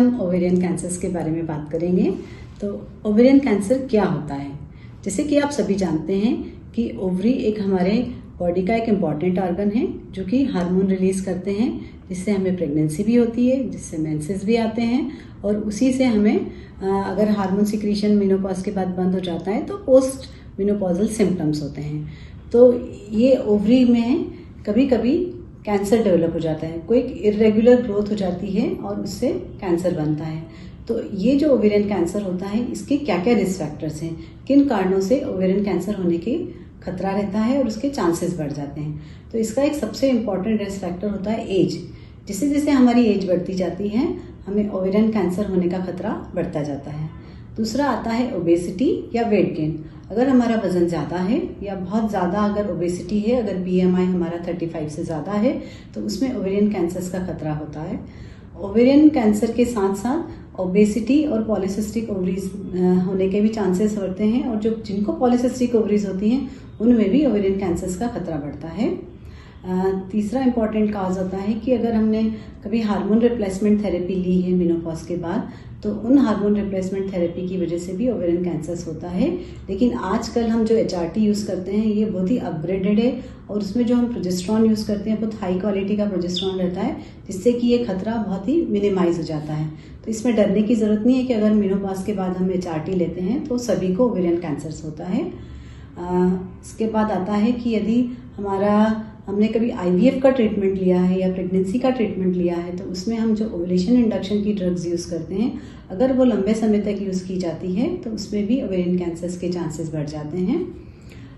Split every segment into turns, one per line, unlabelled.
हम ovarian cancers के बारे में बात करेंगे। तो ओवेरियन कैंसर क्या होता है? जैसे कि आप सभी जानते हैं कि ओवरी एक हमारे बॉडी का एक इम्पॉर्टेंट ऑर्गन है जो कि हार्मोन रिलीज करते हैं, जिससे हमें प्रेगनेंसी भी होती है, जिससे मेंसेस भी आते हैं और उसी से हमें अगर हार्मोन सिक्रीशन मेनोपॉज के बाद बंद हो जाता है तो पोस्ट मेनोपॉजल सिम्टम्स होते हैं। तो ये ओवरी में कभी कभी कैंसर डेवलप हो जाता है, कोई इरेगुलर ग्रोथ हो जाती है और उससे कैंसर बनता है। तो ये जो ओवेरियन कैंसर होता है, इसके क्या क्या रिस्क फैक्टर्स हैं, किन कारणों से ओवेरियन कैंसर होने के खतरा रहता है और उसके चांसेस बढ़ जाते हैं। तो इसका एक सबसे इम्पॉर्टेंट रिस्क फैक्टर होता है एज। जैसे जैसे हमारी एज बढ़ती जाती है, हमें ओवेरियन कैंसर होने का खतरा बढ़ता जाता है। दूसरा आता है ओबेसिटी या वेट गेन। अगर हमारा वजन ज़्यादा है या बहुत ज़्यादा अगर ओबेसिटी है, अगर BMI हमारा 35 से ज़्यादा है, तो उसमें ओवेरियन कैंसर्स का खतरा होता है। ओवेरियन कैंसर के साथ साथ ओबेसिटी और पॉलीसिस्टिक ओवरीज होने के भी चांसेस बढ़ते हैं, और जो जिनको पॉलीसिस्टिक ओवरीज होती हैं उनमें भी ओवेरियन कैंसर्स का खतरा बढ़ता है। तीसरा इंपॉर्टेंट काज होता है कि अगर हमने कभी हार्मोन रिप्लेसमेंट थेरेपी ली है मेनोपॉज के बाद, तो उन हार्मोन रिप्लेसमेंट थेरेपी की वजह से भी ओवेरियन कैंसर्स होता है। लेकिन आजकल हम जो HRT यूज़ करते हैं ये बहुत ही अपग्रेडेड है, और उसमें जो हम प्रोजेस्टेरॉन यूज़ करते हैं बहुत हाई क्वालिटी का प्रोजेस्टेरॉन रहता है, जिससे कि ये खतरा बहुत ही मिनिमाइज हो जाता है। तो इसमें डरने की ज़रूरत नहीं है कि अगर मेनोपॉज के बाद हम HRT लेते हैं तो सभी को ओवेरियन कैंसर्स होता है। इसके बाद आता है कि यदि हमने कभी IVF का ट्रीटमेंट लिया है या प्रेगनेंसी का ट्रीटमेंट लिया है, तो उसमें हम जो ओवुलेशन इंडक्शन की ड्रग्स यूज़ करते हैं, अगर वो लंबे समय तक यूज़ की जाती है तो उसमें भी ओवेरियन कैंसर्स के चांसेस बढ़ जाते हैं।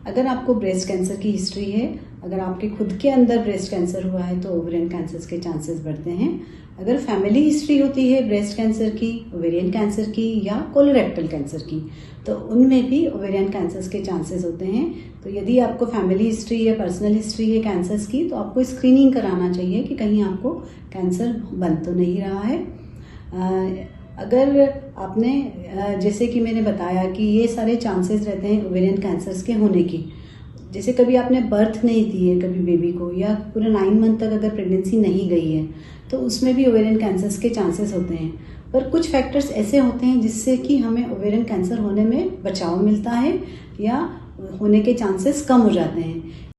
अगर आपको ब्रेस्ट कैंसर की हिस्ट्री है, अगर आपके खुद के अंदर ब्रेस्ट कैंसर हुआ है, तो ओवेरियन कैंसर्स के चांसेस बढ़ते हैं। अगर फैमिली हिस्ट्री होती है ब्रेस्ट कैंसर की, ओवेरियन कैंसर की या कोलोरेक्टल कैंसर की, तो उनमें भी ओवेरियन कैंसर्स के चांसेस होते हैं। तो यदि आपको फैमिली हिस्ट्री या पर्सनल हिस्ट्री है कैंसर्स की, तो आपको स्क्रीनिंग कराना चाहिए कि कहीं आपको कैंसर बन तो नहीं रहा है। अगर आपने जैसे कि मैंने बताया कि ये सारे चांसेस रहते हैं ओवेरियन कैंसर्स के होने की। जैसे कभी आपने बर्थ नहीं दी है कभी बेबी को, या पूरे 9 मंथ तक अगर प्रेगनेंसी नहीं गई है, तो उसमें भी ओवेरियन कैंसर्स के चांसेस होते हैं। पर कुछ फैक्टर्स ऐसे होते हैं जिससे कि हमें ओवेरियन कैंसर होने में बचाव मिलता है या होने के चांसेस कम हो जाते हैं।